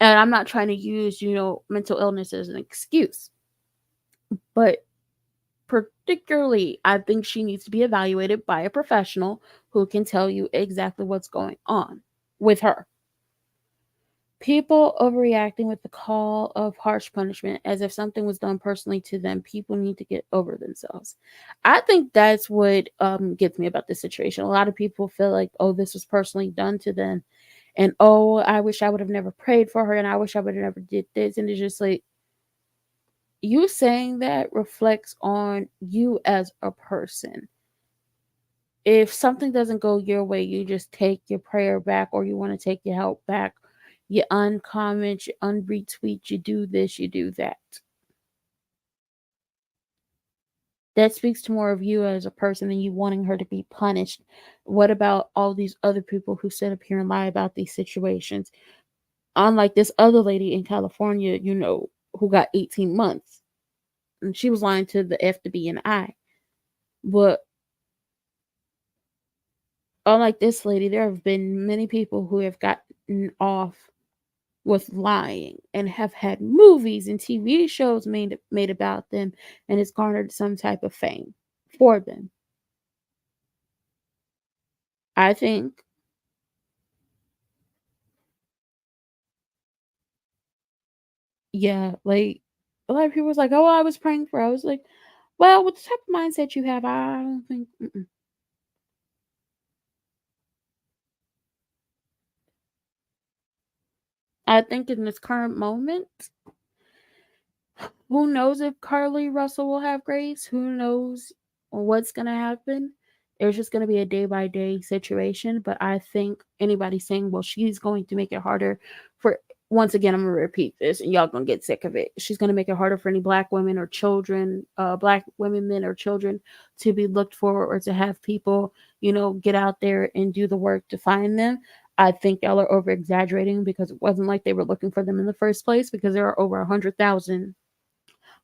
And I'm not trying to use, mental illness as an excuse, but particularly, I think she needs to be evaluated by a professional who can tell you exactly what's going on with her. People overreacting with the call of harsh punishment as if something was done personally to them. People need to get over themselves. I think that's what gets me about this situation. A lot of people feel like, oh, this was personally done to them. And oh, I wish I would have never prayed for her, and I wish I would have never did this. And it's just like, you saying that reflects on you as a person. If something doesn't go your way, you just take your prayer back, or you want to take your help back. You uncomment, you unretweet, you do this, you do that. That speaks to more of you as a person than you wanting her to be punished. What about all these other people who sit up here and lie about these situations? Unlike this other lady in California, who got 18 months. And she was lying to the F, the B, and I. But unlike this lady, there have been many people who have gotten off with lying and have had movies and TV shows made about them, and it's garnered some type of fame for them. I think, yeah, like a lot of people was like, "Oh, I was praying for her." I was like, well, with the type of mindset you have, I don't think. Mm-mm. I think in this current moment, who knows if Carlee Russell will have grace? Who knows what's gonna happen? It's just gonna be a day by day situation. But I think anybody saying, well, she's going to make it harder for, once again, I'm gonna repeat this and y'all gonna get sick of it. She's gonna make it harder for any black women or children, black women, men or children to be looked for or to have people, get out there and do the work to find them. I think y'all are over exaggerating because it wasn't like they were looking for them in the first place because there are over 100,000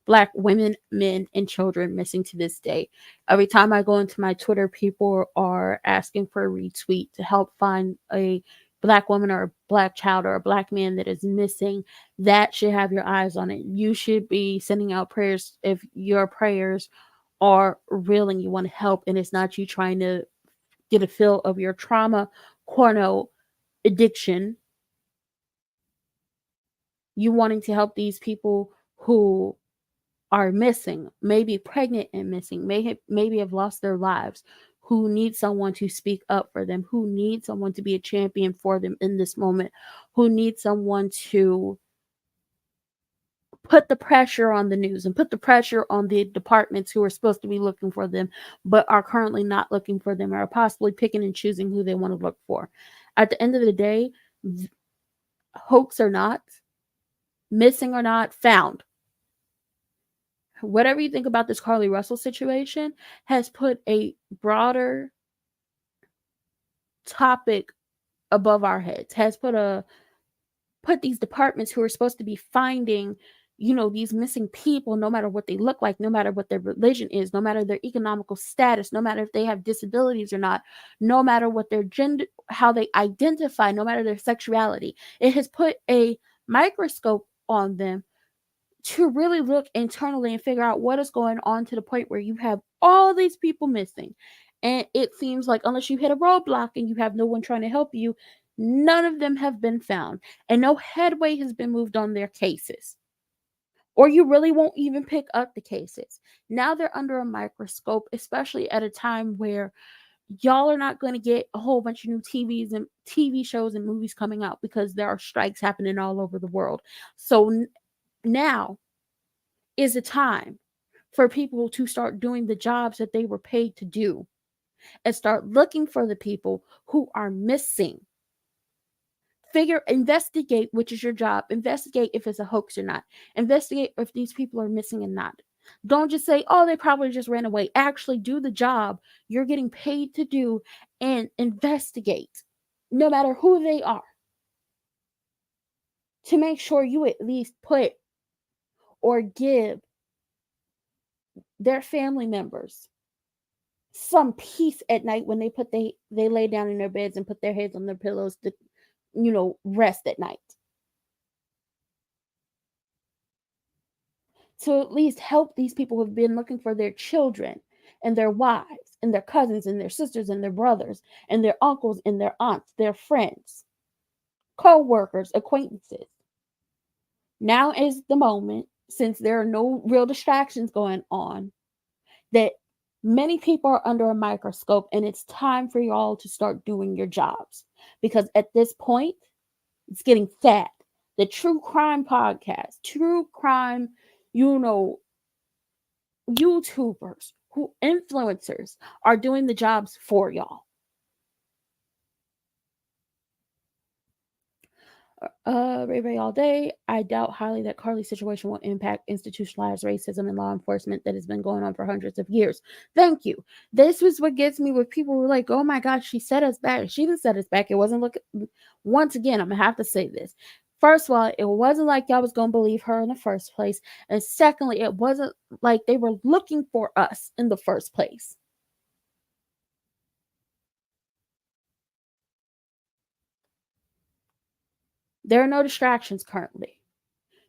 Black women, men, and children missing to this day. Every time I go into my Twitter, people are asking for a retweet to help find a Black woman or a Black child or a Black man that is missing. That should have your eyes on it. You should be sending out prayers if your prayers are real and you want to help, and it's not you trying to get a feel of your trauma, porno addiction. You wanting to help these people who are missing, maybe pregnant and missing, maybe have lost their lives, who need someone to speak up for them, who need someone to be a champion for them in this moment, who need someone to put the pressure on the news and put the pressure on the departments who are supposed to be looking for them, but are currently not looking for them or are possibly picking and choosing who they want to look for. At the end of the day, hoax or not, missing or not, found, whatever you think about this Carlee Russell situation, has put a broader topic above our heads, has put these departments who are supposed to be finding, these missing people, no matter what they look like, no matter what their religion is, no matter their economical status, no matter if they have disabilities or not, no matter what their gender, how they identify, no matter their sexuality. It has put a microscope on them to really look internally and figure out what is going on, to the point where you have all these people missing. And it seems like unless you hit a roadblock and you have no one trying to help you, none of them have been found and no headway has been moved on their cases. Or you really won't even pick up the cases. Now they're under a microscope, especially at a time where y'all are not going to get a whole bunch of new TV shows and movies coming out because there are strikes happening all over the world. So now is a time for people to start doing the jobs that they were paid to do and start looking for the people who are missing. Investigate which is your job. Investigate if it's a hoax or not. Investigate if these people are missing and not. Don't just say, oh, they probably just ran away. Actually do the job you're getting paid to do and investigate, no matter who they are, to make sure you at least put or give their family members some peace at night when they lay down in their beds and put their heads on their pillows to rest at night, to at least help these people who've been looking for their children and their wives and their cousins and their sisters and their brothers and their uncles and their aunts, their friends, co-workers, acquaintances. Now is the moment, since there are no real distractions going on, that many people are under a microscope, and it's time for y'all to start doing your jobs. Because at this point, it's getting sad. The true crime podcast, true crime, YouTubers, who influencers are doing the jobs for y'all. Ray Ray all day. I doubt highly that Carlee's situation will impact institutionalized racism in law enforcement that has been going on for hundreds of years. Thank you. This was what gets me, with people who were like, oh my God, she set us back. She didn't set us back. It wasn't once again, I'm gonna have to say this. First of all, it wasn't like y'all was gonna believe her in the first place. And secondly, it wasn't like they were looking for us in the first place. There are no distractions currently.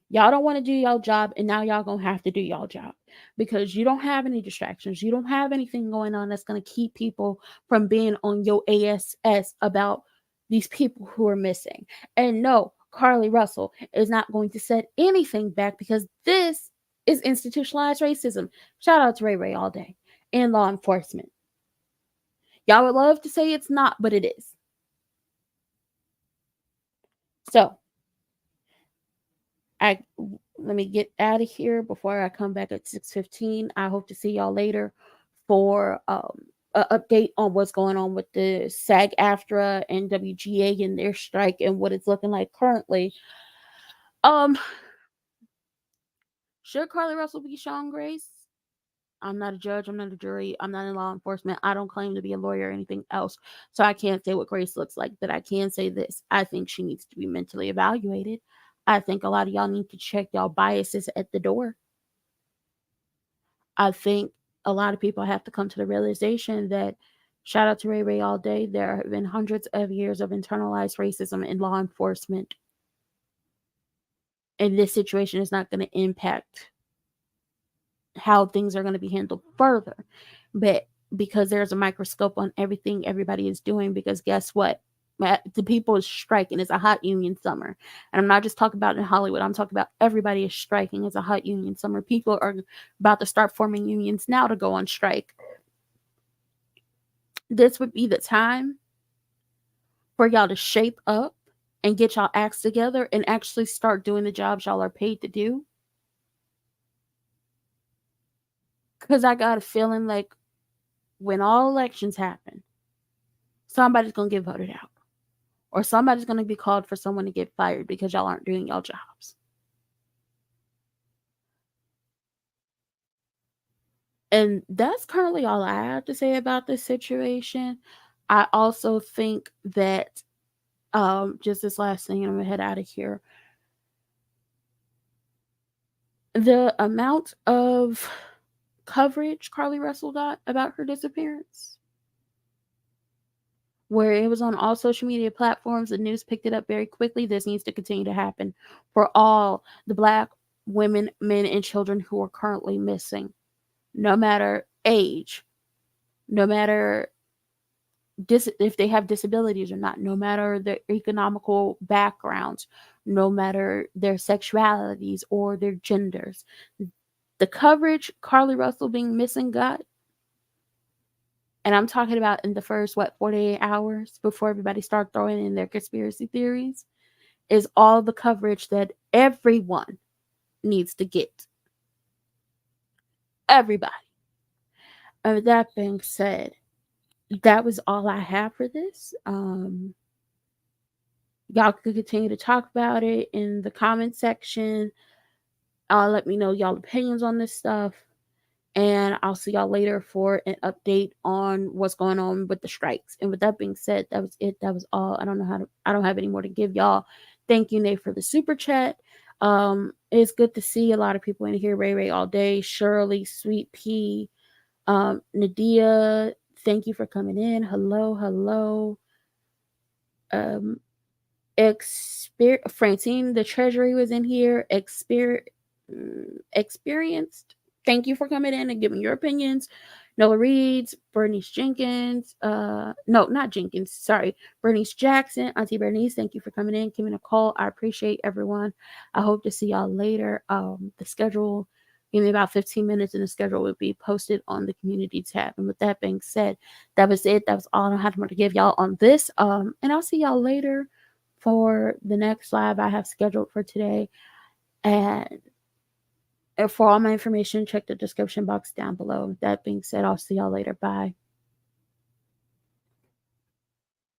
Y'all don't want to do y'all job, and now y'all gonna have to do y'all job because you don't have any distractions. You don't have anything going on that's gonna keep people from being on your ASS about these people who are missing. And no, Carlee Russell is not going to set anything back because this is institutionalized racism. Shout out to Ray Ray all day and law enforcement. Y'all would love to say it's not, but it is. So I let me get out of here before I come back at 6:15. I hope to see y'all later for an update on what's going on with the SAG-AFTRA and WGA and their strike and what it's looking like currently. Um, should Carlee Russell be shown grace? I'm not a judge. I'm not a jury. I'm not in law enforcement. I don't claim to be a lawyer or anything else. So I can't say what grace looks like, but I can say this. I think she needs to be mentally evaluated. I think a lot of y'all need to check y'all biases at the door. I think a lot of people have to come to the realization that, shout out to Ray Ray all day, there have been hundreds of years of internalized racism in law enforcement. And this situation is not going to impact how things are going to be handled further. But because there's a microscope on everything everybody is doing, because guess what? The people is striking. It's a hot union summer. And I'm not just talking about in Hollywood. I'm talking about everybody is striking. It's a hot union summer. People are about to start forming unions now to go on strike. This would be the time for y'all to shape up and get y'all acts together and actually start doing the jobs y'all are paid to do. Because I got a feeling like when all elections happen, somebody's going to get voted out. Or somebody's going to be called for someone to get fired because y'all aren't doing y'all jobs. And that's currently all I have to say about this situation. I also think that, just this last thing, and I'm going to head out of here. The amount of coverage Carlee Russell got about her disappearance, where it was on all social media platforms, the news picked it up very quickly. This needs to continue to happen for all the Black women, men, and children who are currently missing, no matter age, no matter if they have disabilities or not, no matter their economical backgrounds, no matter their sexualities or their genders. The coverage Carlee Russell being missing got, and I'm talking about in the first, 48 hours before everybody start throwing in their conspiracy theories, is all the coverage that everyone needs to get. Everybody. And with that being said, that was all I have for this. Y'all could continue to talk about it in the comment section. Let me know y'all opinions on this stuff. And I'll see y'all later for an update on what's going on with the strikes. And with that being said, that was it. That was all. I don't have any more to give y'all. Thank you, Nate, for the super chat. It's good to see a lot of people in here. Ray Ray all day. Shirley, Sweet Pea, Nadia, thank you for coming in. Hello. Francine, the Treasury was in here. Experienced. Thank you for coming in and giving your opinions. Noah Reeds, Bernice Jenkins. No, not Jenkins. Sorry, Bernice Jackson. Auntie Bernice, thank you for coming in. Giving a call. I appreciate everyone. I hope to see y'all later. The schedule. Give me about 15 minutes and the schedule will be posted on the community tab. And with that being said, that was it. That was all I had to give y'all on this. And I'll see y'all later for the next live I have scheduled for today. And for all my information, check the description box down below. That being said, I'll see y'all later. Bye.